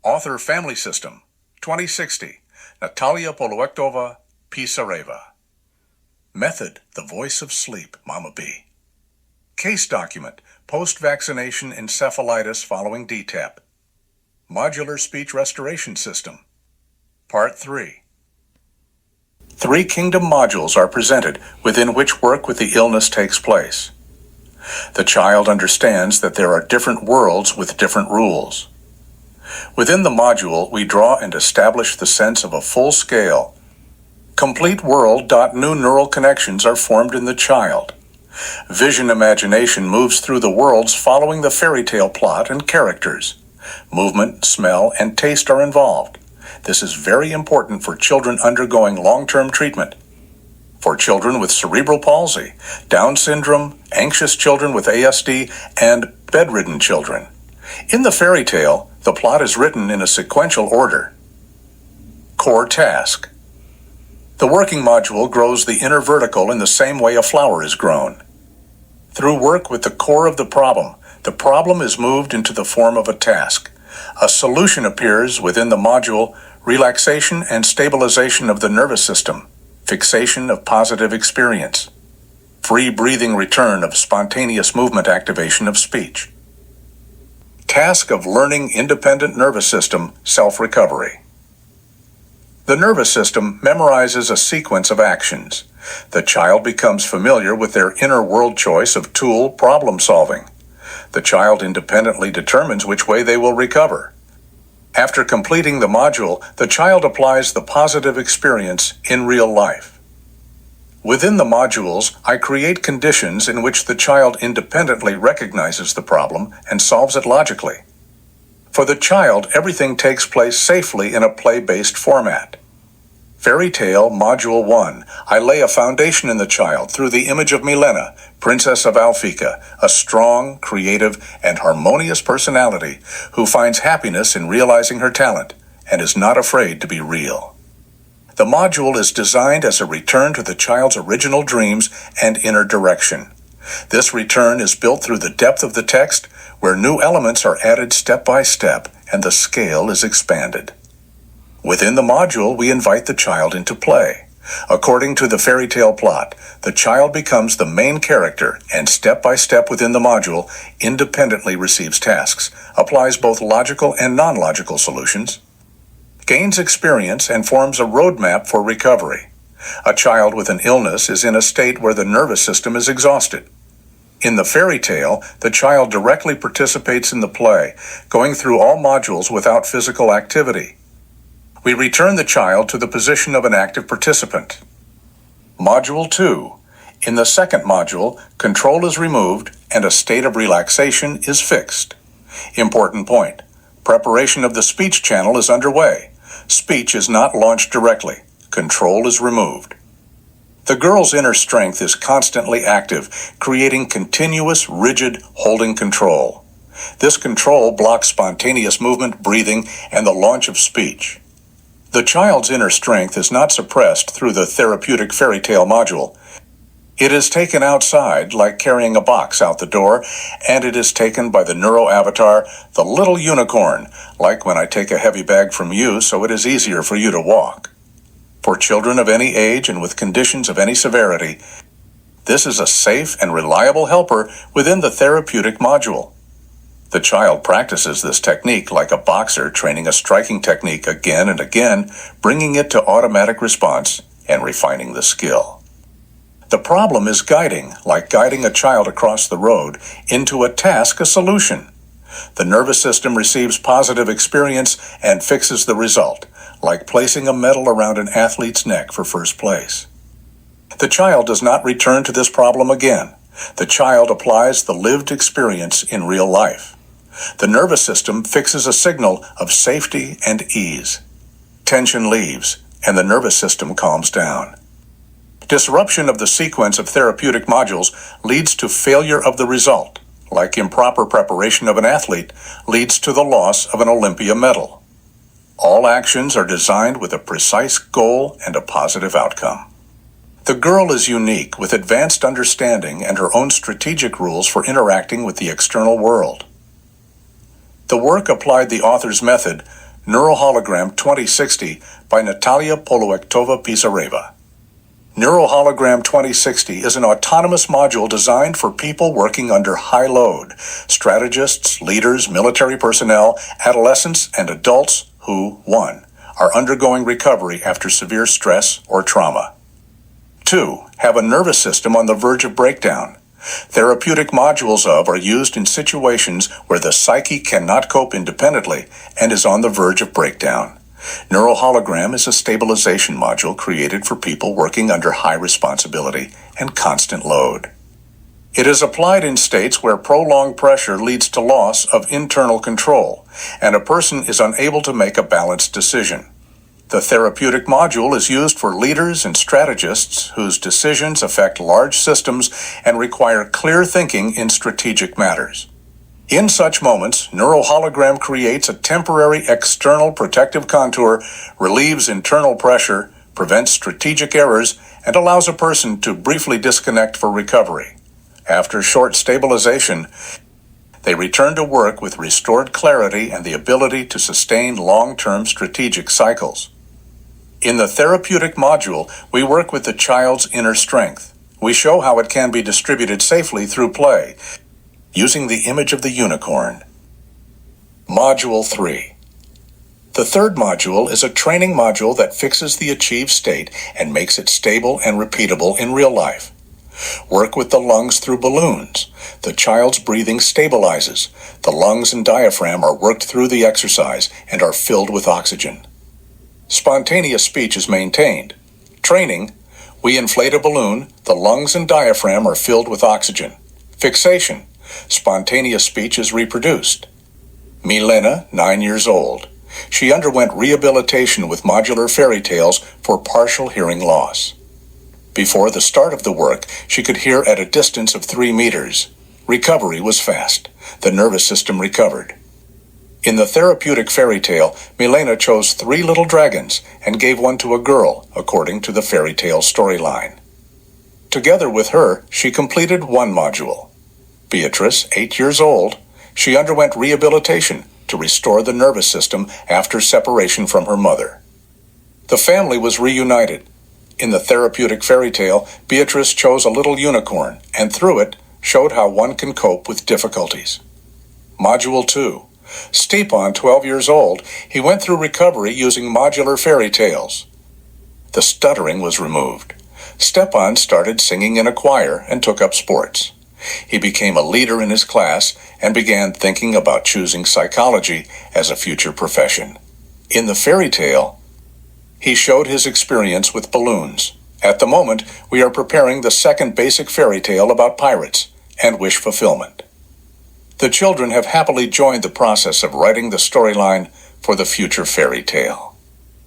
Author Family System, 2060, Natalia Poluektova, Pisareva. Method, The Voice of Sleep, Mama B. Case document, Post-vaccination encephalitis following DTaP. Modular speech restoration system. Part 3. 3 kingdom modules are presented within which work with the illness takes place. The child understands that there are different worlds with different rules. Within the module, we draw and establish the sense of a full-scale, complete world. New neural connections are formed in the child. Vision imagination moves through the worlds following the fairy tale plot and characters. Movement, smell, and taste are involved. This is very important for children undergoing long-term treatment. For children with cerebral palsy, Down syndrome, anxious children with ASD, and bedridden children. In the fairy tale, the plot is written in a sequential order. Core task. The working module grows the inner vertical in the same way a flower is grown. Through work with the core of the problem is moved into the form of a task. A solution appears within the module: relaxation and stabilization of the nervous system, fixation of positive experience, free breathing, return of spontaneous movement, activation of speech. Task of learning independent nervous system, self-recovery. The nervous system memorizes a sequence of actions. The child becomes familiar with their inner world choice of tool problem solving. The child independently determines which way they will recover. After completing the module, the child applies the positive experience in real life. Within the modules, I create conditions in which the child independently recognizes the problem and solves it logically. For the child, everything takes place safely in a play-based format. Fairy Tale Module 1, I lay a foundation in the child through the image of Milena, Princess of Alfika, a strong, creative, and harmonious personality who finds happiness in realizing her talent and is not afraid to be real. The module is designed as a return to the child's original dreams and inner direction. This return is built through the depth of the text, where new elements are added step by step and the scale is expanded. Within the module, we invite the child into play. According to the fairy tale plot, the child becomes the main character and step by step within the module independently receives tasks, applies both logical and non-logical solutions, gains experience, and forms a roadmap for recovery. A child with an illness is in a state where the nervous system is exhausted. In the fairy tale, the child directly participates in the play, going through all modules without physical activity. We return the child to the position of an active participant. Module 2. In the second module, control is removed and a state of relaxation is fixed. Important point: preparation of the speech channel is underway. Speech is not launched directly. Control is removed. The girl's inner strength is constantly active, creating continuous, rigid, holding control. This control blocks spontaneous movement, breathing, and the launch of speech. The child's inner strength is not suppressed through the therapeutic fairy tale module. It is taken outside, like carrying a box out the door, and it is taken by the neuro avatar, the little unicorn, like when I take a heavy bag from you so it is easier for you to walk. For children of any age and with conditions of any severity, this is a safe and reliable helper within the therapeutic module. The child practices this technique like a boxer training a striking technique again and again, bringing it to automatic response and refining the skill. The problem is guiding, like guiding a child across the road, into a task, a solution. The nervous system receives positive experience and fixes the result, like placing a medal around an athlete's neck for first place. The child does not return to this problem again. The child applies the lived experience in real life. The nervous system fixes a signal of safety and ease. Tension leaves, and the nervous system calms down. Disruption of the sequence of therapeutic modules leads to failure of the result, like improper preparation of an athlete leads to the loss of an Olympia medal. All actions are designed with a precise goal and a positive outcome. The girl is unique with advanced understanding and her own strategic rules for interacting with the external world. The work applied the author's method, Neurohologram 2060 by Natalia Poluektova-Pisareva. Neurohologram 2060 is an autonomous module designed for people working under high load, strategists, leaders, military personnel, adolescents, and adults who, 1. Are undergoing recovery after severe stress or trauma. 2. Have a nervous system on the verge of breakdown. Therapeutic modules of are used in situations where the psyche cannot cope independently and is on the verge of breakdown. Neurohologram is a stabilization module created for people working under high responsibility and constant load. It is applied in states where prolonged pressure leads to loss of internal control, and a person is unable to make a balanced decision. The therapeutic module is used for leaders and strategists whose decisions affect large systems and require clear thinking in strategic matters. In such moments, Neurohologram creates a temporary external protective contour, relieves internal pressure, prevents strategic errors, and allows a person to briefly disconnect for recovery. After short stabilization, they return to work with restored clarity and the ability to sustain long-term strategic cycles. In the therapeutic module, we work with the child's inner strength. We show how it can be distributed safely through play, using the image of the unicorn. Module 3. The third module is a training module that fixes the achieved state and makes it stable and repeatable in real life. Work with the lungs through balloons. The child's breathing stabilizes. The lungs and diaphragm are worked through the exercise and are filled with oxygen. Spontaneous speech is maintained. Training. We inflate a balloon. The lungs and diaphragm are filled with oxygen. Fixation. Spontaneous speech is reproduced. Milena, 9 years old. She underwent rehabilitation with modular fairy tales for partial hearing loss. Before the start of the work, she could hear at a distance of 3 meters. Recovery was fast. The nervous system recovered. In the therapeutic fairy tale, Milena chose 3 little dragons and gave one to a girl, according to the fairy tale storyline. Together with her, she completed 1 module. Beatrice, 8 years old, she underwent rehabilitation to restore the nervous system after separation from her mother. The family was reunited. In the therapeutic fairy tale, Beatrice chose a little unicorn and through it showed how one can cope with difficulties. Module 2. Stepan, 12 years old, he went through recovery using modular fairy tales. The stuttering was removed. Stepan started singing in a choir and took up sports. He became a leader in his class and began thinking about choosing psychology as a future profession. In the fairy tale, he showed his experience with balloons. At the moment, we are preparing the second basic fairy tale about pirates and wish fulfillment. The children have happily joined the process of writing the storyline for the future fairy tale.